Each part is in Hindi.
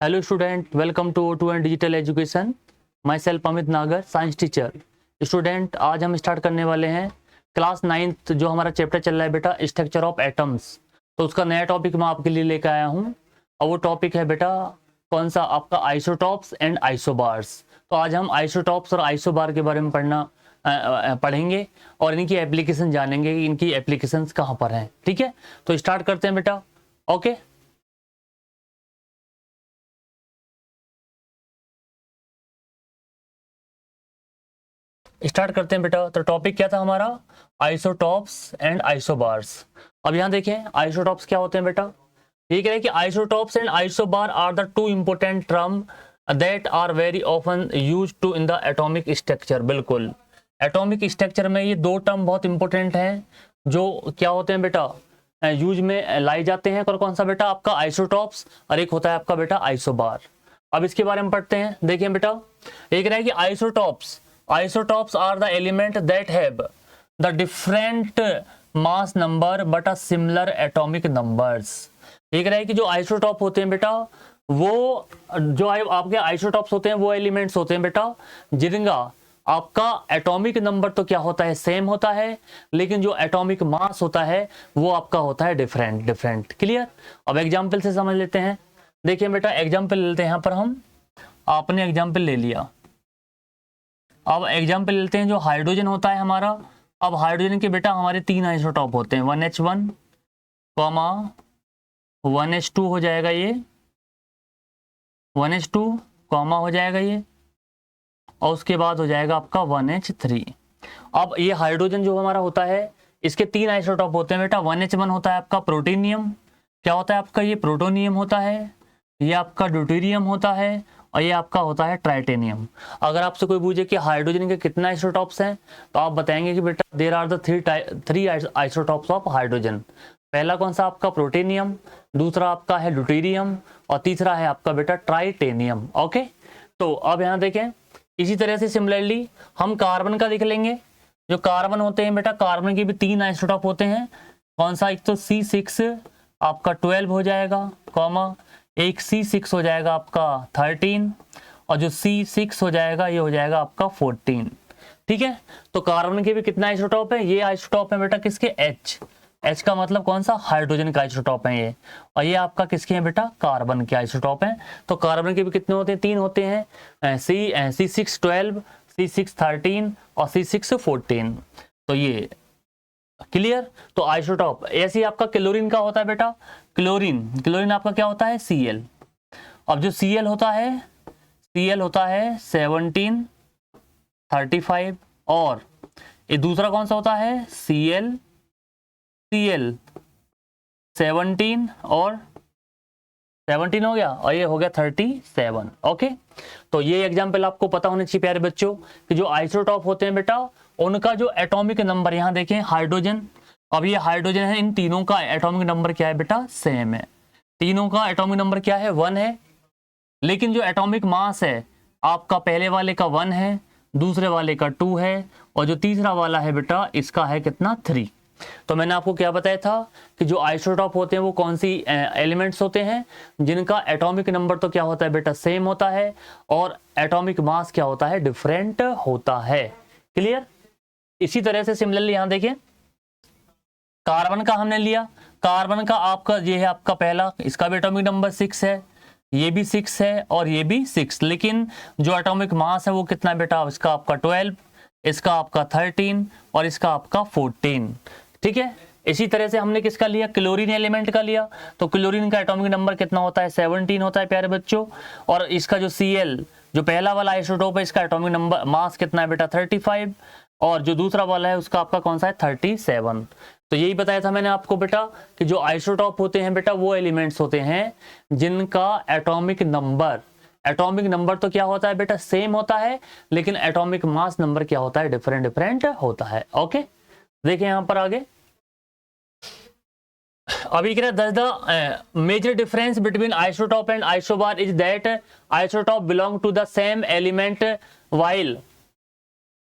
Hello student, welcome to O2 and digital education. My self Amit Nagar, science teacher. Student, आज हम स्टार्ट करने वाले हैं क्लास 9th जो हमारा चैप्टर चल रहा है बेटा स्ट्रक्चर ऑफ एटम्स। तो उसका नया टॉपिक मैं आपके लिए लेकर आया हूँ और वो टॉपिक है बेटा कौन सा आपका आइसोटॉप्स एंड आइसोबार्स। तो आज हम आइसोटॉप्स और आइसोबार के बारे में पढ़ेंगे और इनकी एप्लीकेशन जानेंगे कि इनकी एप्लीकेशंस कहाँ पर हैं। ठीक है, तो स्टार्ट करते हैं बेटा। ओके, स्टार्ट करते हैं बेटा। तो टॉपिक क्या था हमारा? Isotopes and isobars. अब यहाँ देखें आइसोटॉप्स क्या होते हैं बेटा। ये कह रहे हैं कि isotopes and isobar are the two important term that are very often use to in the atomic structure. बिल्कुल, एटॉमिक स्ट्रक्चर में ये दो टर्म बहुत इंपॉर्टेंट हैं जो क्या होते हैं बेटा यूज में लाई जाते हैं। और कौन सा बेटा? आपका आइसोटॉप्स और एक होता है आपका बेटा आइसोबार। अब इसके बारे में पढ़ते हैं। देखिए बेटा, एक रहा है कि isotopes are the element that have the different mass number but a similar atomic numbers. एक रहा है कि जो आइसोटॉप होते हैं बेटा वो जो आपके आइसोटॉप्स होते हैं वो एलिमेंट्स होते हैं बेटा जिनका आपका एटॉमिक नंबर तो क्या होता है? सेम होता है, लेकिन जो एटॉमिक मास होता है वो आपका होता है डिफरेंट। क्लियर? अब एग्जाम्पल से समझ लेते हैं। देखिए बेटा, एग्जाम्पल लेते हैं। यहाँ पर हम आपने एग्जाम्पल ले लिया। अब एग्जाम्पल लेते हैं जो हाइड्रोजन होता है हमारा। अब हाइड्रोजन के बेटा हमारे तीन आइसोटॉप होते हैं, 1H1 कॉमा 1H2 हो जाएगा, ये 1H2 कॉमा हो जाएगा ये, और उसके बाद हो जाएगा आपका 1H3। अब ये हाइड्रोजन जो हमारा होता है इसके तीन आइसोटॉप होते हैं बेटा। 1H1 होता है आपका प्रोटीनियम, क्या होता है आपका? ये प्रोटोनियम होता है, ये आपका ड्यूटेरियम होता है, और ये आपका होता है ट्राइटेनियम। अगर आपसे कोई पूछे कि हाइड्रोजन के कितना आइसोटॉप्स हैं तो आप बताएंगे कि बेटा there are the three isotopes of hydrogen. पहला कौन सा? आपका प्रोटेनियम, दूसरा आपका है ड्यूटेरियम, और तीसरा है आपका बेटा ट्राइटेनियम। ओके, तो अब यहाँ देखें इसी तरह से सिमिलरली हम कार्बन का देख लेंगे। जो कार्बन होते हैं बेटा, कार्बन के भी तीन आइसोटॉप होते हैं। कौन सा? एक तो C6 आपका 12 हो जाएगा, कॉमा एक C6 हो जाएगा आपका 13, और जो C6 हो जाएगा ये हो जाएगा आपका 14। ठीक है, तो कार्बन के भी कितना आइसोटॉप है? ये आइसोटॉप है बेटा किसके? H का मतलब कौन सा? हाइड्रोजन का आइसोटॉप है ये, और ये आपका किसके हैं बेटा? कार्बन के आइसोटॉप हैं। तो कार्बन के भी कितने होते हैं? तीन होते हैं, C6 12, C6 13 और C6 14। तो ये क्लियर। तो आइसोटॉप ऐसे ही आपका क्लोरीन का होता है बेटा। क्लोरीन आपका क्या होता है? Cl। अब जो Cl होता है 17 35, और ये दूसरा कौन सा होता है? Cl 17 और 17 हो गया, और ये हो गया 37। ओके, तो ये एग्जाम्पल आपको पता होने चाहिए प्यारे बच्चों कि जो आइसोटॉप होते हैं बेटा उनका जो एटॉमिक नंबर, यहाँ देखें हाइड्रोजन, अब ये हाइड्रोजन है, इन तीनों का एटॉमिक नंबर क्या है बेटा? सेम है। तीनों का एटॉमिक नंबर क्या है? 1 है, लेकिन जो एटॉमिक मास है आपका पहले वाले का 1 है, दूसरे वाले का 2 है, और जो तीसरा वाला है बेटा इसका है कितना? 3। तो मैंने आपको क्या बताया था कि जो आइसोटॉप होते हैं वो कौन सी एलिमेंट्स होते हैं जिनका एटॉमिक नंबर तो क्या होता है बेटा? सेम होता है, और एटॉमिक मास क्या होता है? डिफरेंट होता है। क्लियर? इसी तरह से सिमिलरली यहाँ देखिए कार्बन का हमने लिया। कार्बन का आपका ये है आपका पहला, इसका भी एटॉमिक नंबर 6 है, ये भी 6 है और ये भी 6, लेकिन जो एटॉमिक मास है वो कितना बेटा? इसका आपका 12, इसका आपका 13 और इसका आपका 14। ठीक है, इसी तरह से हमने किसका लिया? क्लोरीन एलिमेंट का लिया। तो क्लोरीन का एटॉमिक नंबर कितना होता है? 17 होता है प्यारे बच्चों, और इसका जो Cl जो पहला वाला आइसोटोप है इसका एटॉमिक नंबर मास कितना है बेटा? 35, और जो दूसरा वाला है उसका आपका कौन सा है? 37। तो यही बताया था मैंने आपको बेटा कि जो आइसोटॉप होते हैं बेटा वो एलिमेंट्स होते हैं जिनका एटॉमिक नंबर तो क्या होता है बेटा? सेम होता है, लेकिन एटॉमिक मास नंबर क्या होता है? डिफरेंट होता है। ओके, देखिए यहां पर आगे अभी कह रहे the major difference between isotope and isobar is that isotope belong to the same element while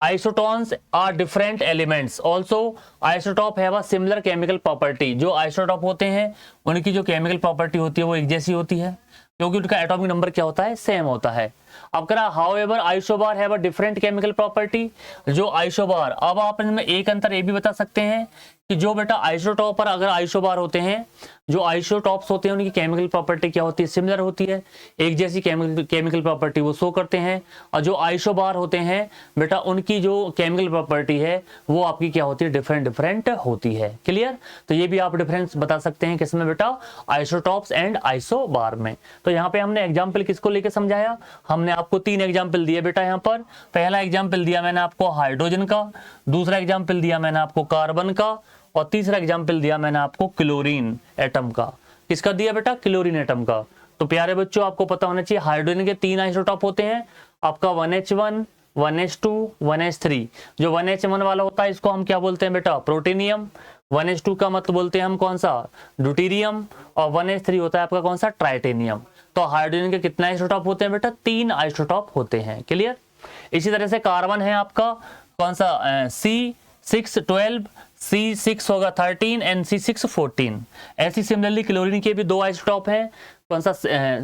isotons are different elements. Also isotope have a similar chemical property. जो आइसोटॉप होते हैं उनकी जो केमिकल प्रॉपर्टी होती है वो एक जैसी होती है, क्योंकि उनका एटॉमिक नंबर क्या होता है, सेम होता है। अब करा however isobar have a different chemical property. जो आइसोबार, अब आप इनमें एक अंतर ये भी बता सकते हैं कि जो बेटा आइसोटॉप पर अगर आइसोबार होते हैं, जो आइसोटॉप्स होते हैं उनकी केमिकल प्रॉपर्टी क्या होती है, सिमिलर होती है, एक जैसी केमिकल प्रॉपर्टी वो शो करते हैं। और जो आइसोबार होते हैं बेटा उनकी जो केमिकल प्रॉपर्टी है वो आपकी क्या होती है, डिफरेंट होती है। क्लियर? तो ये भी आप डिफरेंस बता सकते हैं किसमें बेटा, आइसोटॉप्स एंड आइसोबार में। तो यहाँ पे हमने एग्जाम्पल किसको लेकर समझाया, हमने आपको 3 एग्जाम्पल दिए बेटा। यहाँ पर पहला एग्जाम्पल दिया मैंने आपको हाइड्रोजन का, दूसरा एग्जाम्पल दिया मैंने आपको कार्बन का, और तीसरा एग्जाम्पल दिया मैंने आपको क्लोरीन एटम का। किसका दिया बेटा, क्लोरीन एटम का। तो प्यारे बच्चों आपको पता होना चाहिए हाइड्रोजन के 3 आइसोटॉप होते हैं, आपका 1H1, 1H2, 1H3। जो 1H1 वाला होता है इसको हम क्या बोलते हैं बेटा, प्रोटीनियम। 1H2 का मतलब बोलते हैं हम कौन सा, ड्यूटीरियम। और 1H3 होता है आपका कौन सा, ट्राइटेनियम। तो हाइड्रोजन के कितने आइसोटॉप होते हैं बेटा, 3 आइसोटॉप होते हैं। क्लियर? इसी तरह से कार्बन है आपका कौन सा, C612, C6 होगा 13 एंड C6 14। ऐसी सिमिलरली क्लोरीन के भी 2 आइसोटॉप हैं, कौन सा,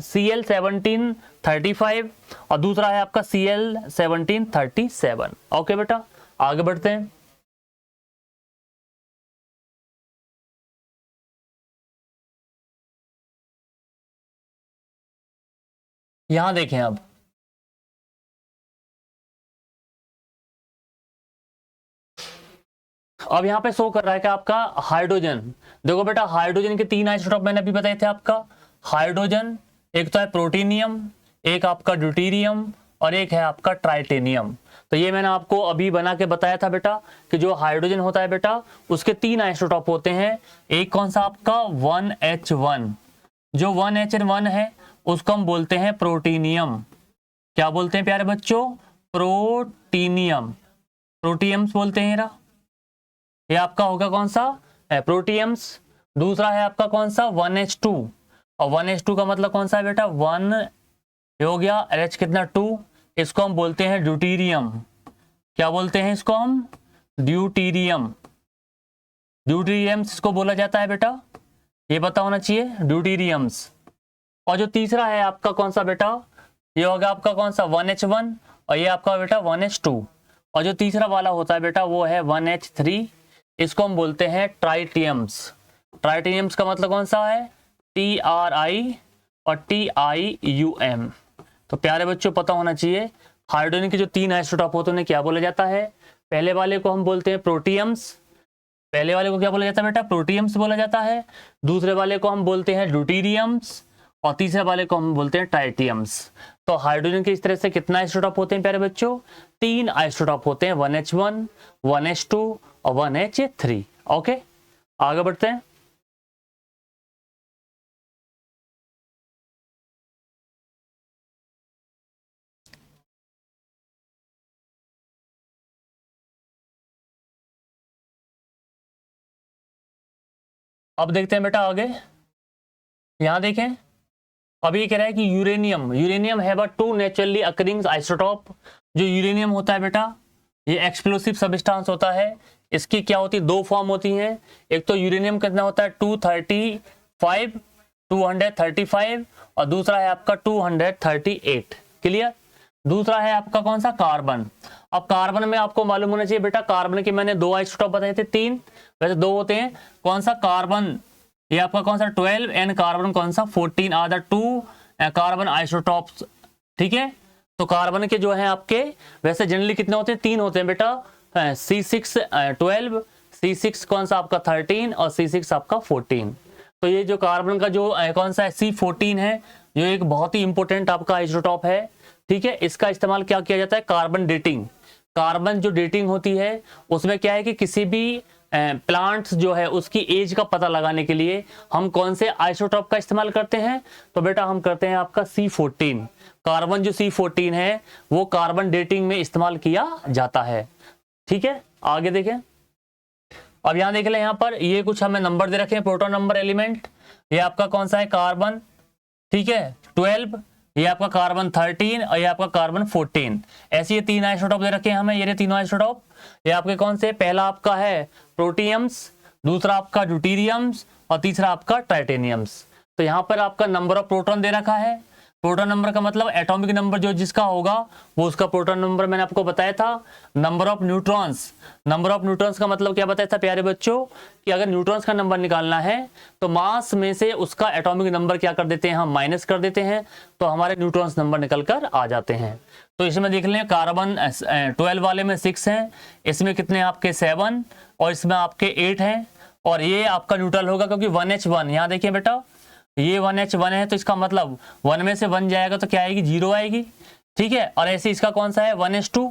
Cl1735 और दूसरा है आपका Cl1737। ओके बेटा, आगे बढ़ते हैं। यहां देखें अब यहाँ पे शो कर रहा है कि आपका हाइड्रोजन, देखो बेटा हाइड्रोजन के 3 आइसोटॉप मैंने अभी बताए थे आपका। हाइड्रोजन एक तो है प्रोटीनियम, एक आपका ड्यूटीरियम और एक है आपका ट्राइटेनियम। तो ये मैंने आपको अभी बना के बताया था बेटा कि जो हाइड्रोजन होता है बेटा उसके 3 आइसोटॉप होते हैं। एक कौन सा आपका 1H1, जो 1H1 है उसको हम बोलते हैं प्रोटीनियम। क्या बोलते हैं प्यारे बच्चों, प्रोटीनियम, प्रोटियम्स बोलते हैं। ये आपका होगा कौन सा, प्रोटियम्स। दूसरा है आपका कौन सा 1H2, और 1H2 का मतलब कौन सा है बेटा, 1 हो गया, H कितना 2, इसको हम बोलते हैं ड्यूटीरियम। क्या बोलते हैं इसको हम, ड्यूटीरियम। ड्यूटीरियम्स इसको बोला जाता है बेटा, ये पता होना चाहिए, ड्यूटीरियम्स। और जो तीसरा है आपका कौन सा बेटा, ये होगा आपका कौन सा 1H1 और ये आपका बेटा 1H2। और जो तीसरा वाला होता है बेटा वो है 1H3, इसको हम बोलते हैं ट्राइटियम्स। ट्राइटियम्स का मतलब कौन सा है, TRI और TIUM। तो प्यारे बच्चों पता होना चाहिए हाइड्रोजन के जो 3 आइसोटॉप होते हैं उन्हें क्या बोला जाता है, पहले वाले को हम बोलते हैं प्रोटियम्स। पहले वाले को क्या बोला जाता है बेटा, प्रोटियम्स बोला जाता है। दूसरे वाले को हम बोलते हैं ड्यूटीरियम्स और तीसरे वाले को हम बोलते हैं ट्राइटियम्स। तो हाइड्रोजन के इस तरह से कितना आइसोटॉप होते हैं प्यारे बच्चों, 3 आइसोटॉप होते हैं, 1H1, 1H2 और 1H3। ओके, आगे बढ़ते हैं। अब देखते हैं बेटा आगे, यहां देखें। अभी कह रहा है कि uranium have a 2 naturally occurring isotope. जो यूरेनियम होता है बेटा ये एक्सप्लोसिव सब्सटेंस होता है। इसकी क्या होती है, 2 फॉर्म होती हैं। एक तो यूरेनियम कितना होता है 235 और दूसरा है आपका 238। क्लियर? दूसरा है आपका कौन सा, कार्बन। अब कार्बन में आपको मालूम होना चाहिए बेटा, कार्बन के मैंने 2 आइसोटॉप बताए थे, 3 वैसे 2 होते हैं। कौन सा, कार्बन ये आपका कौन सा 12 एंड कार्बन कौन सा 14 आर द 2 कार्बन आइसोटॉप्स। ठीक है, तो कार्बन के जो है आपके वैसे जनरली कितने होते हैं, 3 होते हैं बेटा, C6 12, C6 कौन सा आपका 13 और C6 आपका 14। तो ये जो कार्बन का जो कौन सा है C14 है, जो एक बहुत ही इंपॉर्टेंट आपका आइसोटॉप है। ठीक है, इसका इस्तेमाल क्या किया जाता है, कार्बन डेटिंग। कार्बन जो डेटिंग होती है उसमें क्या है कि किसी भी प्लांट्स जो है उसकी एज का पता लगाने के लिए हम कौन से आइसोटॉप का इस्तेमाल करते हैं, तो बेटा हम करते हैं आपका C14। कार्बन जो C14 है वो कार्बन डेटिंग में इस्तेमाल किया जाता है। ठीक है, आगे देखें। अब यहां देख लें, यहां पर ये कुछ हमें नंबर दे रखे हैं, प्रोटॉन नंबर एलिमेंट। ये आपका कौन सा है, कार्बन। ठीक है 12, ये आपका कार्बन 13 और ये आपका कार्बन 14। ऐसे ये 3 आइसोटॉप दे रखे हैं हमें, ये 3 आइसोटॉप। ये आपके कौन से, पहला आपका है प्रोटियम्स, दूसरा आपका ड्यूटीरियम्स और तीसरा आपका ट्राइटेनियम्स। तो यहाँ पर आपका नंबर ऑफ प्रोटॉन दे रखा है प्रोटॉन नंबर का मतलब एटॉमिक नंबर जो जिसका होगा वो उसका प्रोटॉन नंबर मैंने आपको बताया था। Number of neutrons, number of neutrons का मतलब क्या बताया था प्यारे बच्चों कि अगर न्यूट्रॉन्स का नंबर निकालना है तो मास में से उसका एटॉमिक नंबर क्या कर देते हैं, हम माइनस कर देते हैं, तो हमारे न्यूट्रॉन्स नंबर निकल कर आ जाते हैं। तो इसमें देख लें कार्बन 12 वाले में 6 हैं, इसमें कितने आपके 7 और इसमें आपके 8 हैं, और ये आपका न्यूट्रल होगा क्योंकि 1H1 यहाँ देखिए बेटा ये 1H1 है, तो इसका मतलब 1 में से 1 जाएगा तो क्या आएगी, 0 आएगी। ठीक है, और ऐसे इसका कौन सा है 1H2,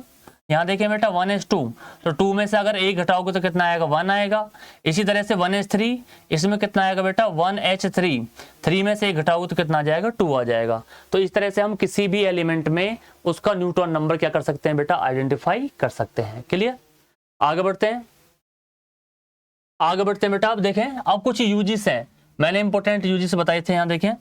यहाँ देखिए बेटा 1H2, तो 2 में से अगर 1 घटाओगे तो कितना आएगा, 1 आएगा। इसी तरह से 1H3, इसमें कितना आएगा बेटा 1H3, 3 में से 1 घटाओगे तो कितना आ जाएगा, 2 आ जाएगा। तो इस तरह से हम किसी भी एलिमेंट में उसका न्यूट्रॉन नंबर क्या कर सकते हैं बेटा, आइडेंटिफाई कर सकते हैं। क्लियर, आगे बढ़ते हैं, आगे बढ़ते हैं बेटा। अब देखें अब कुछ यूजेस हैं, मैंने इंपॉर्टेंट यूजेस बताए थे, यहां देखें।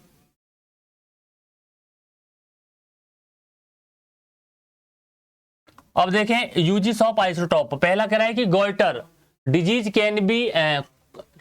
अब देखें यूजेस ऑफ आइसोटोप। पहला कह रहा है कि गोइटर डिजीज कैन बी,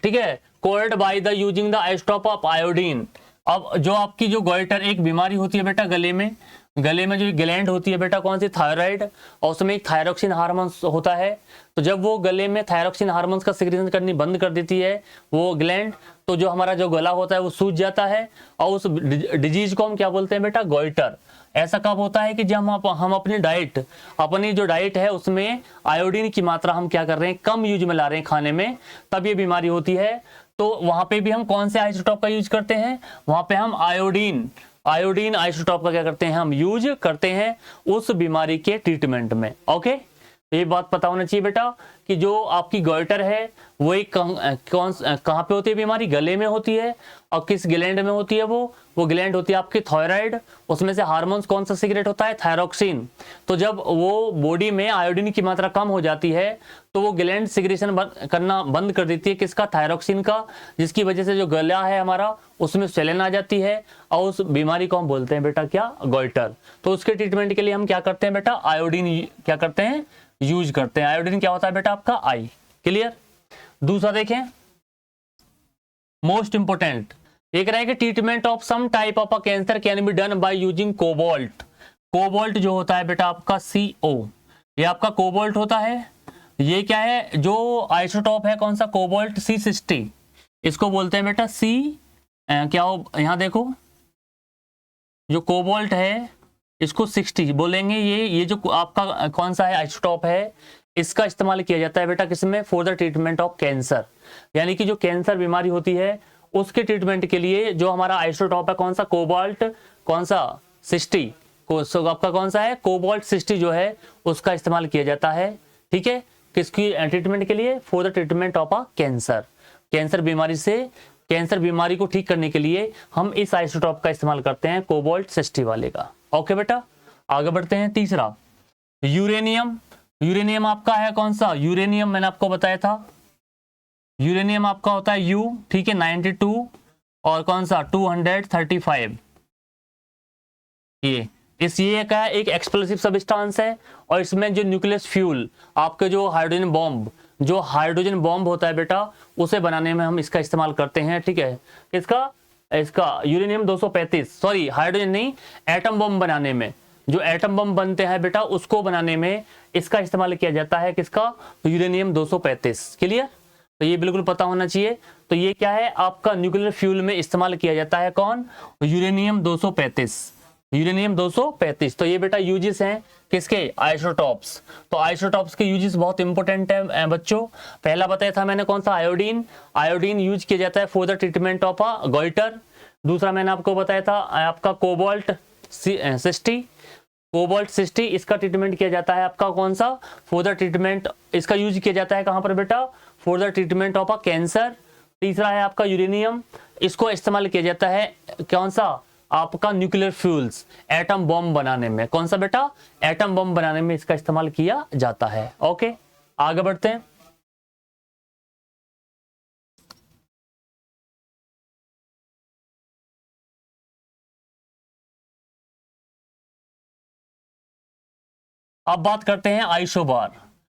ठीक है, cold by the using the isotope of iodine. अब जो आपकी जो गोइटर एक बीमारी होती है बेटा गले में, गले में जो ग्लैंड होती है बेटा कौन सी, थायराइड, और उसमें एक थायरोक्सिन हार्मोन होता है। तो जब वो गले में थायरोक्सिन हार्मोन्स का सिक्रीशन करनी बंद कर देती है वो ग्लैंड, तो जो हमारा जो गला होता है वो सूज जाता है, और उस डिजीज को हम क्या बोलते हैं बेटा, गोइटर। ऐसा कब होता है कि जब हम अपनी डाइट, अपनी जो डाइट है उसमें आयोडीन की मात्रा हम क्या कर रहे हैं, कम यूज में ला रहे हैं खाने में, तब ये बीमारी होती है। तो वहां पे भी हम कौन से आइसोटोप का यूज करते हैं, वहां पे हम आयोडीन, आयोडीन आइसोटोप का क्या करते हैं, हम यूज करते हैं उस बीमारी के ट्रीटमेंट में। ओके, ये बात पता होना चाहिए बेटा कि जो आपकी गोइटर है वो एक कहाँ पे होती है बीमारी, गले में होती है, और किस ग्लैंड में होती है वो ग्लैंड होती है आपकी थायराइड। उसमें से हार्मोन्स कौन सा सीक्रेट होता है, थायरोक्सिन। तो जब वो बॉडी में आयोडीन की मात्रा कम हो जाती है तो वो ग्लैंड सिक्रेशन करना बंद कर देती है, किसका, थायरोक्सिन का, जिसकी वजह से जो गला है हमारा उसमें स्वेलन आ जाती है, और उस बीमारी को हम बोलते हैं बेटा क्या, गोइटर। तो उसके ट्रीटमेंट के लिए हम क्या करते हैं बेटा, आयोडीन क्या करते हैं, यूज करते हैं। आयोडीन क्या होता है बेटा आपका, आई। क्लियर। दूसरा देखें, मोस्ट इंपोर्टेंट एक रहा है कि treatment of some type of a cancer can be done by using cobalt. Cobalt जो होता है बेटा आपका CO, ये आपका कोबाल्ट होता है। ये क्या है, जो आइसोटोप है कौन सा, कोबाल्ट C60, इसको बोलते हैं बेटा क्या हो, यहां देखो जो कोबाल्ट है इसको 60 बोलेंगे। ये जो आपका कौन सा है आइसोटोप है, इसका इस्तेमाल किया जाता है बेटा किसमें, for the treatment of cancer. यानी कि जो कैंसर बीमारी होती है उसके ट्रीटमेंट के लिए जो हमारा आइसोटोप है कौन सा, कोबाल्ट, कौन सा 60 को, आपका कौन सा है, कोबाल्ट 60 जो है उसका इस्तेमाल किया जाता है। ठीक है, किसकी ट्रीटमेंट के लिए, for the treatment of a cancer. Cancer बीमारी से, कैंसर बीमारी को ठीक करने के लिए हम इस आइसोटोप का इस्तेमाल करते हैं, कोबाल्ट 60 वाले का। ओके बेटा, आगे बढ़ते हैं। तीसरा यूरेनियम। यूरेनियम आपका है कौन सा, यूरेनियम मैंने आपको बताया था, यूरेनियम आपका होता है U, ठीक है, 92 और कौन सा 235। ये का एक एक्सप्लोसिव सब्सटेंस है, और इसमें जो न्यूक्लियस फ्यूल आपके जो हाइड्रोजन बॉम्ब होता है बेटा उसे बनाने में हम इसका इस्तेमाल करते हैं। ठीक है, इसका यूरेनियम 235, सॉरी हाइड्रोजन नहीं, एटम बम बनाने में, जो एटम बम बनते हैं बेटा उसको बनाने में इसका इस्तेमाल किया जाता है, किसका, यूरेनियम 235। क्लियर, तो ये बिल्कुल पता होना चाहिए। तो ये क्या है आपका न्यूक्लियर फ्यूल में इस्तेमाल किया जाता है, कौन, यूरेनियम 235, यूरेनियम 235। तो ये बेटा यूजेस हैं किसके, आइसोटॉप्स। तो आइसोटॉप्स के यूजेस बहुत इंपॉर्टेंट है बच्चों। पहला बताया था मैंने कौन सा, आयोडीन। आयोडीन यूज किया जाता है for the treatment of a goitre. दूसरा मैंने आपको बताया था आपका कोबाल्ट 60, कोबाल्ट 60 इसका ट्रीटमेंट किया जाता है आपका कौन सा, फॉर द ट्रीटमेंट, इसका यूज किया जाता है कहां पर बेटा, for the treatment of a cancer. तीसरा है आपका यूरेनियम, इसको इस्तेमाल किया जाता है कौन सा, आपका न्यूक्लियर फ्यूल्स, एटम बम बनाने में। कौन सा बेटा, एटम बम बनाने में इसका इस्तेमाल किया जाता है। ओके, आगे बढ़ते हैं। अब बात करते हैं आइसोबार।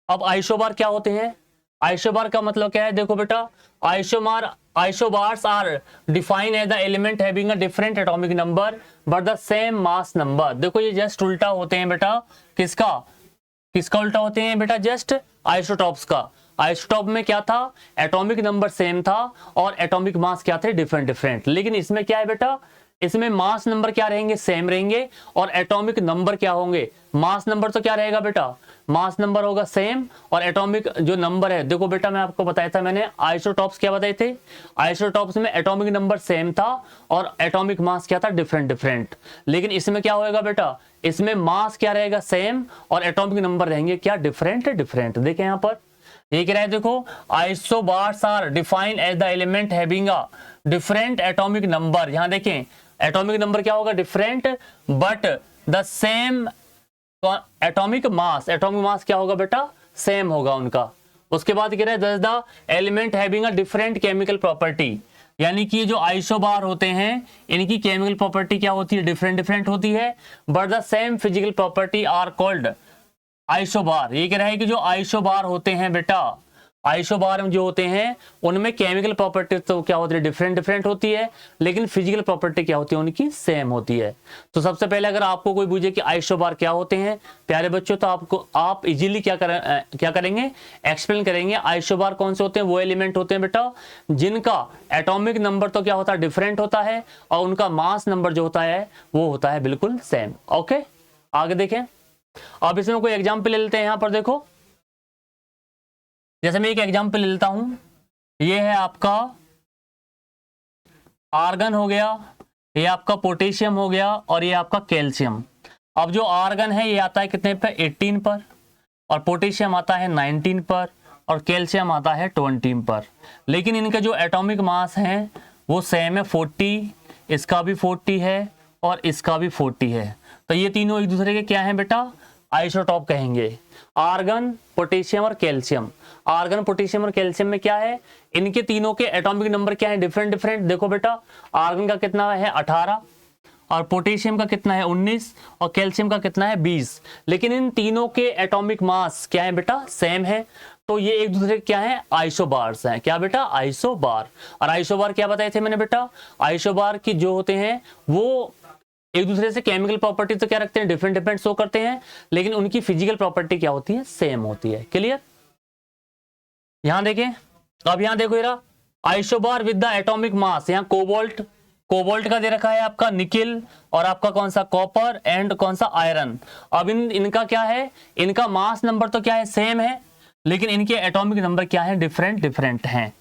अब आइसोबार क्या होते हैं, आइसोबार का मतलब क्या है, देखो बेटा, isobars are define as the element having a different atomic number but the same mass number. देखो ये जस्ट उल्टा होते हैं बेटा, किसका किसका उल्टा होते हैं बेटा, जस्ट आइसोटॉप्स का। आइसोटॉप में क्या था, एटॉमिक नंबर सेम था और एटॉमिक मास क्या थे, डिफरेंट डिफरेंट। लेकिन इसमें क्या है बेटा, इसमें मास नंबर क्या रहेंगे, सेम रहेंगे, और एटॉमिक नंबर क्या होंगे, मास नंबर तो क्या रहेगा बेटा, मास नंबर होगा सेम, और एटॉमिक जो नंबर है, देखो बेटा मैं आपको बताया था, मैंने आइसोटॉप्स क्या बताए थे, आइसोटॉप्स में एटॉमिक नंबर सेम था और एटॉमिक मास क्या था, डिफरेंट डिफरेंट। लेकिन इसमें क्या होएगा बेटा, इसमें मास क्या रहेगा, सेम, और एटॉमिक नंबर रहेंगे क्या, डिफरेंट डिफरेंट। देखें यहां पर ये कह रहा है, देखो isobars are defined as the element having a different atomic number. यहां देखें एटॉमिक नंबर क्या होगा, different, but the same atomic mass, atomic mass क्या होगा बेटा, सेम होगा उनका। उसके बाद कह रहा है दस the element having a different chemical property, यानी कि जो आइसोबार होते हैं इनकी केमिकल प्रॉपर्टी क्या होती है, डिफरेंट डिफरेंट होती है, but the same physical property are called isobar. ये कह रहा है कि जो आइसोबार होते हैं बेटा, आइसोबार जो होते हैं उनमें केमिकल प्रॉपर्टी तो क्या होती है, डिफरेंट डिफरेंट होती है, लेकिन फिजिकल प्रॉपर्टी क्या होती है उनकी, सेम होती है। तो सबसे पहले अगर आपको कोई पूछे कि आइसोबार क्या होते हैं प्यारे बच्चों, तो आप इजीली क्या करेंगे, एक्सप्लेन करेंगे। आइसोबार कौन से होते हैं, वो एलिमेंट होते हैं बेटा जिनका एटॉमिक नंबर तो क्या होता है, डिफरेंट होता है, और उनका मास नंबर जो होता है वो होता है बिल्कुल सेम। ओके, आगे देखें। अब इसमें कोई एग्जाम्पल ले लेते हैं। यहां पर देखो, जैसे मैं एक एग्जाम्पल ले लेता हूं, ये है आपका आर्गन हो गया, ये आपका पोटेशियम हो गया, और ये आपका कैल्शियम। अब जो आर्गन है ये आता है कितने पर, 18 पर, और पोटेशियम आता है 19 पर, और कैल्शियम आता है 20 पर। लेकिन इनका जो एटॉमिक मास है वो सेम है, 40, इसका भी 40 है और इसका भी 40 है। तो ये तीनों एक दूसरे के क्या हैं बेटा, आइसोटॉप कहेंगे। आर्गन, पोटेशियम और कैल्शियम, आर्गन, पोटेशियम और कैल्शियम में क्या है, इनके तीनों के एटॉमिक नंबर क्या है, डिफरेंट डिफरेंट। देखो बेटा आर्गन का कितना है 18, और पोटेशियम का कितना है 19, और कैल्शियम का कितना है 20। लेकिन इन तीनों के एटॉमिक मास क्या है बेटा, सेम है। तो ये एक दूसरे क्या है, आइसोबार्स हैं। क्या बेटा, आइसोबार। और आइसोबार क्या बताए थे मैंने बेटा, आइसोबार की जो होते हैं वो एक दूसरे से केमिकल प्रॉपर्टी तो क्या रखते हैं, डिफरेंट डिफरेंट शो करते हैं, लेकिन उनकी फिजिकल प्रॉपर्टी क्या होती है, सेम होती है। क्लियर। यहां देखें, अब यहां देखो जरा, isobar with the atomic mass, यहां कोबाल्ट, कोबाल्ट का दे रखा है आपका निकिल, और आपका कौन सा कॉपर, एंड कौन सा आयरन। अब इनका क्या है, इनका मास नंबर तो क्या है, सेम है, लेकिन इनके एटॉमिक नंबर क्या है, डिफरेंट डिफरेंट हैं।